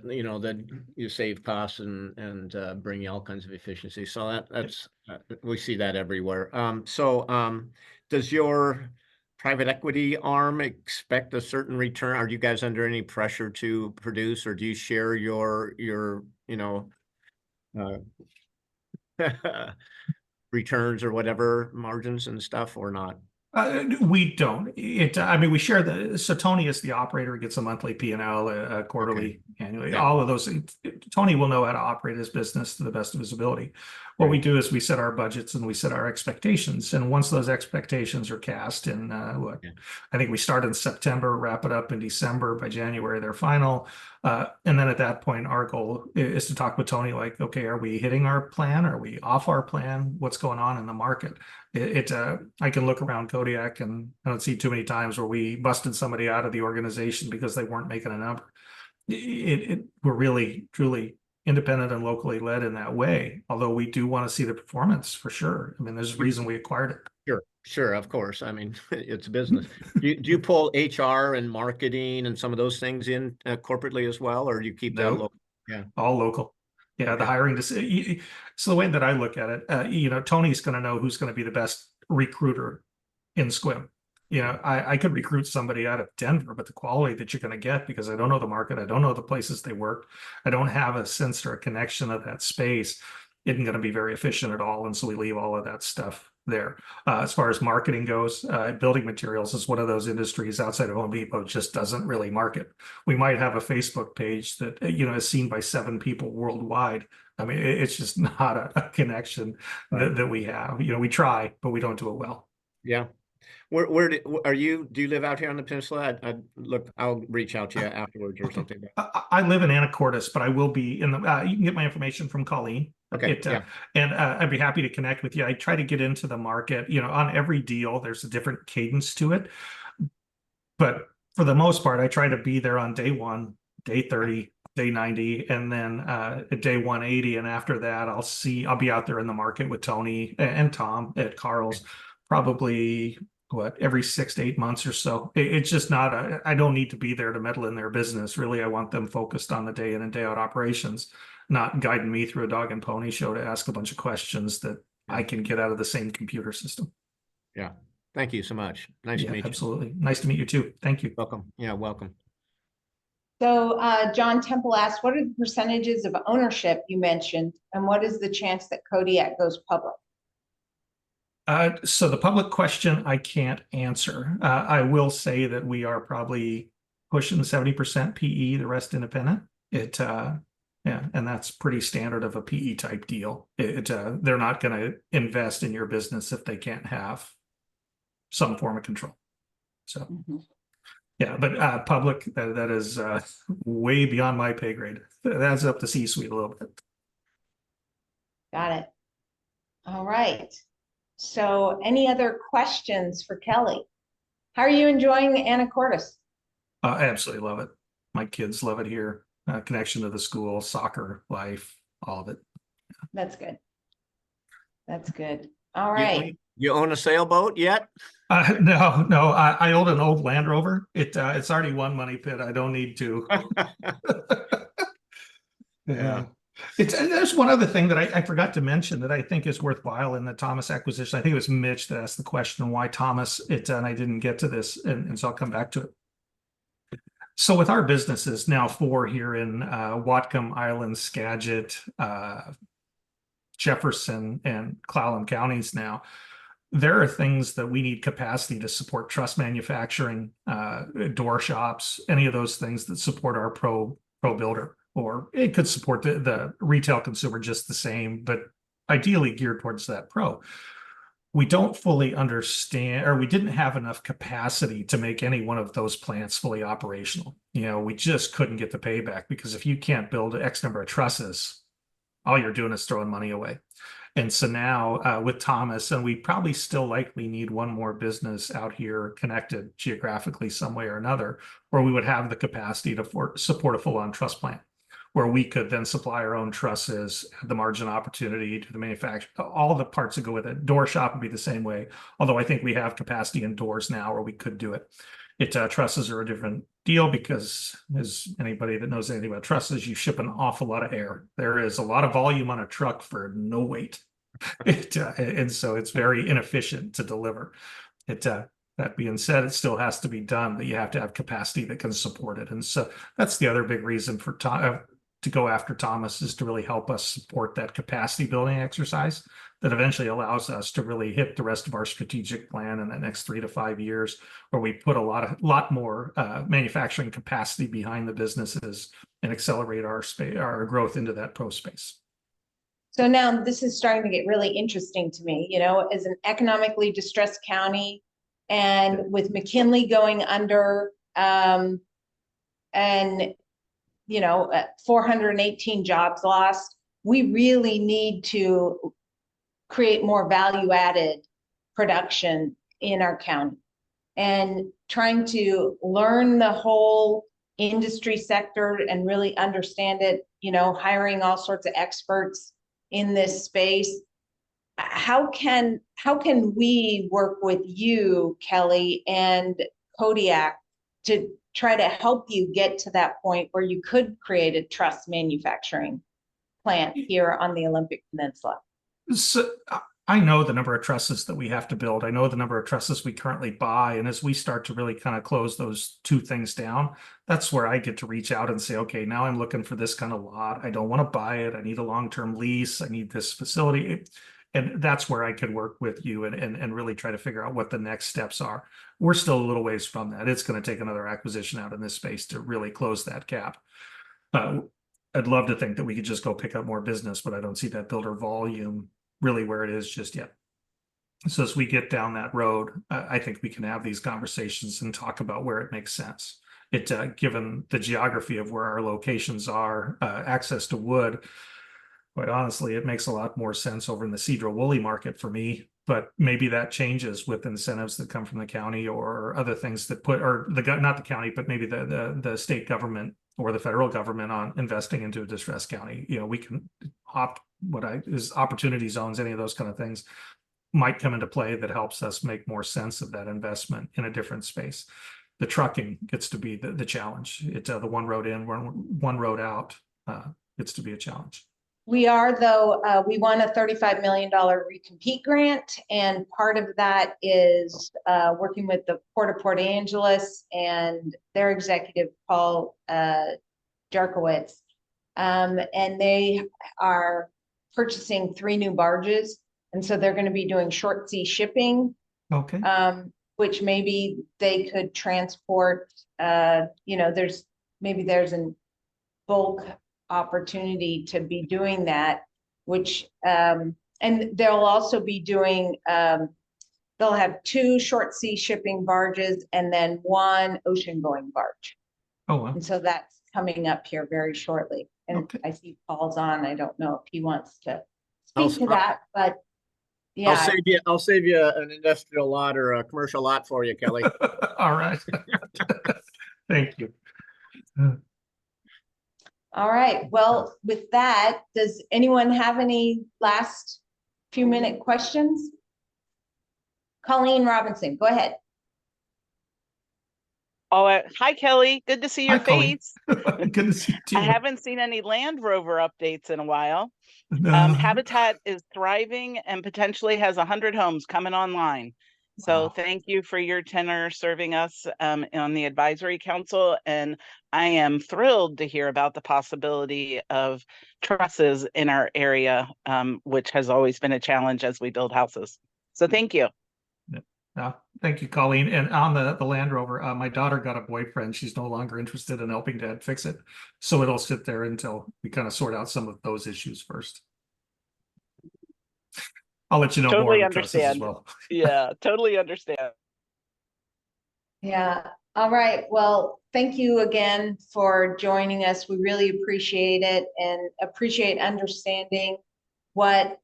you save costs and bring you all kinds of efficiency. So that's we see that everywhere. Does your private equity arm expect a certain return? Are you guys under any pressure to produce, or do you share your returns or whatever margins and stuff, or not? We don't. We share so Tony is the operator, gets a monthly P&L, quarterly, annually, all of those. Tony will know how to operate his business to the best of his ability. What we do is we set our budgets and we set our expectations. And once those expectations are cast in, I think we start in September, wrap it up in December. By January, they're final. And then at that point, our goal is to talk with Tony, like, okay, are we hitting our plan? Are we off our plan? What's going on in the market? I can look around Kodiak and I don't see too many times where we busted somebody out of the organization because they weren't making a number. We're really, truly independent and locally led in that way. Although we do want to see the performance for sure. I mean, there's a reason we acquired it. Sure, of course. I mean, it's business. Do you pull HR and marketing and some of those things in corporately as well, or do you keep that local? Yeah, all local. Yeah, okay. The hiring. So the way that I look at it, Tony's going to know who's going to be the best recruiter in Sequim. I could recruit somebody out of Denver, but the quality that you're going to get, because I don't know the market, I don't know the places they work, I don't have a sense or a connection of that space, isn't going to be very efficient at all. And so we leave all of that stuff there. As far as marketing goes, building materials is one of those industries outside of Home Depot just doesn't really market. We might have a Facebook page that is seen by 7 people worldwide. I mean, it's just not a connection that we have. We try, but we don't do it well. Yeah. Where are you? Do you live out here on the peninsula? I'll reach out to you afterwards or something. I live in Anacortes, but I will be in the. You can get my information from Colleen. Okay. And I'd be happy to connect with you. I try to get into the market. On every deal, there's a different cadence to it. But for the most part, I try to be there on day 1, day 30, day 90, and then at day 180. And after that, I'll be out there in the market with Tony and Tom at Carl's, probably every 6 to 8 months or so. It's just not, I don't need to be there to meddle in their business. Really, I want them focused on the day in and day out operations, not guiding me through a dog and pony show to ask a bunch of questions that I can get out of the same computer system. Yeah. Thank you so much. Nice to meet you. Absolutely. Nice to meet you too. Thank you. Welcome. Yeah, welcome. So John Temple asked, what are the percentages of ownership you mentioned, and what is the chance that Kodiak goes public? So the public question I can't answer. I will say that we are probably pushing 70% PE, the rest independent. And that's pretty standard of a PE type deal. They're not going to invest in your business if they can't have some form of control. So, yeah, but public, that is way beyond my pay grade. That's up the C-suite a little bit. Got it. All right. So any other questions for Kelly? How are you enjoying Anacortes? I absolutely love it. My kids love it here. Connection to the school, soccer, life, all of it. That's good. That's good. All right. You own a sailboat yet? No. I own an old Land Rover. It's already one money pit. I don't need to. Yeah. There's one other thing that I forgot to mention that I think is worthwhile in the Thomas acquisition. I think it was Mitch that asked the question, why Thomas? And I didn't get to this, and so I'll come back to it. So with our businesses, now 4 here in Whatcom Island, Skagit, Jefferson, and Clallam counties now, there are things that we need capacity to support: truss manufacturing, door shops, any of those things that support our pro builder, or it could support the retail consumer just the same, but ideally geared towards that pro. We don't fully understand, or we didn't have enough capacity to make any one of those plants fully operational. We just couldn't get the payback, because if you can't build X number of trusses, all you're doing is throwing money away. And so now with Thomas, and we probably still likely need one more business out here connected geographically some way or another, where we would have the capacity to support a full-on truss plant, where we could then supply our own trusses, the margin opportunity to the manufacturer, all the parts that go with it. Door shop would be the same way, although I think we have capacity in doors now where we could do it. Trusses are a different deal, because as anybody that knows anything about trusses, you ship an awful lot of air. There is a lot of volume on a truck for no weight. And so it's very inefficient to deliver. That being said, it still has to be done, but you have to have capacity that can support it. And so that's the other big reason for to go after Thomas, is to really help us support that capacity building exercise that eventually allows us to really hit the rest of our strategic plan in the next 3 to 5 years, where we put a lot more manufacturing capacity behind the businesses and accelerate our growth into that pro space. So now this is starting to get really interesting to me, as an economically distressed county, and with McKinley going under, and 418 jobs lost, we really need to create more value-added production in our county, and trying to learn the whole industry sector and really understand it, hiring all sorts of experts in this space. How can we work with you, Kelly, and Kodiak to try to help you get to that point where you could create a truss manufacturing plant here on the Olympic Peninsula? So I know the number of trusses that we have to build. I know the number of trusses we currently buy. And as we start to really kind of close those two things down, that's where I get to reach out and say, okay, now I'm looking for this kind of lot. I don't want to buy it. I need a long-term lease. I need this facility. And that's where I could work with you and really try to figure out what the next steps are. We're still a little ways from that. It's going to take another acquisition out in this space to really close that gap. I'd love to think that we could just go pick up more business, but I don't see that builder volume really where it is just yet. So as we get down that road, I think we can have these conversations and talk about where it makes sense. Given the geography of where our locations are, access to wood, quite honestly, it makes a lot more sense over in the Cedro Woolley market for me. But maybe that changes with incentives that come from the county or other things that not the county, but maybe the state government or the federal government on investing into a distressed county. We can opt is opportunity zones, any of those kind of things might come into play that helps us make more sense of that investment in a different space. The trucking gets to be the challenge. The one road in, one road out gets to be a challenge. We are, though, we won a $35 million recompete grant, and part of that is working with the Port of Port Angeles and their executive, Paul Jarkowitz, and they are purchasing 3 new barges, and so they're going to be doing short sea shipping. Okay. Which maybe they could transport. There's a bulk opportunity to be doing that, which and they'll also be doing they'll have 2 short sea shipping barges and then 1 ocean going barge. Oh, wow. And so that's coming up here very shortly. And okay. I see Paul's on. I don't know if he wants to speak to that, but yeah. I'll save you an industrial lot or a commercial lot for you, Kelly. All right. Thank you. All right. Well, with that, does anyone have any last few minute questions? Colleen Robinson, go ahead. Oh, hi, Kelly. Good to see your Hi, Colleen. face. Good to see you too. I haven't seen any Land Rover updates in a while. No. Habitat is thriving and potentially has 100 homes coming online. So Wow. thank you for your tenure serving us on the advisory council. And I am thrilled to hear about the possibility of trusses in our area, which has always been a challenge as we build houses. So thank you. Thank you, Colleen. And on the Land Rover, my daughter got a boyfriend. She's no longer interested in helping Dad fix it. So it'll sit there until we kind of sort out some of those issues first. I'll let you know Totally more on the trusses as understand. well. Yeah, totally understand. Yeah. All right. Well, thank you again for joining us. We really appreciate it and appreciate understanding what,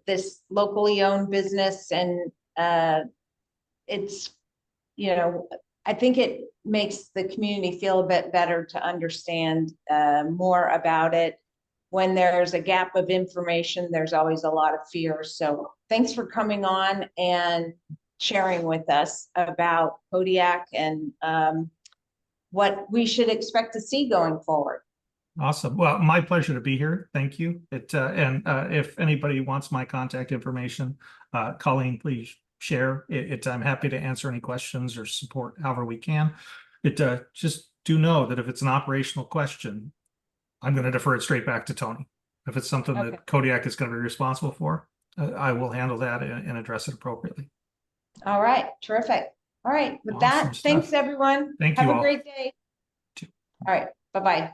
this locally owned business and it's, I think it makes the community feel a bit better to understand more about it. When there's a gap of information, there's always a lot of fear. So thanks for coming on and sharing with us about Kodiak and what we should expect to see going forward. Awesome. Well, my pleasure to be here. Thank you. If anybody wants my contact information, Colleen, please share it. I'm happy to answer any questions or support however we can. Just do know that if it's an operational question, I'm going to defer it straight back to Tony. If it's something Okay. that Kodiak is going to be responsible for, I will handle that and address it appropriately. All right. Terrific. All right. With Awesome that, stuff. thanks everyone. Thank Have you a all. great day. Too. All right. Bye-bye.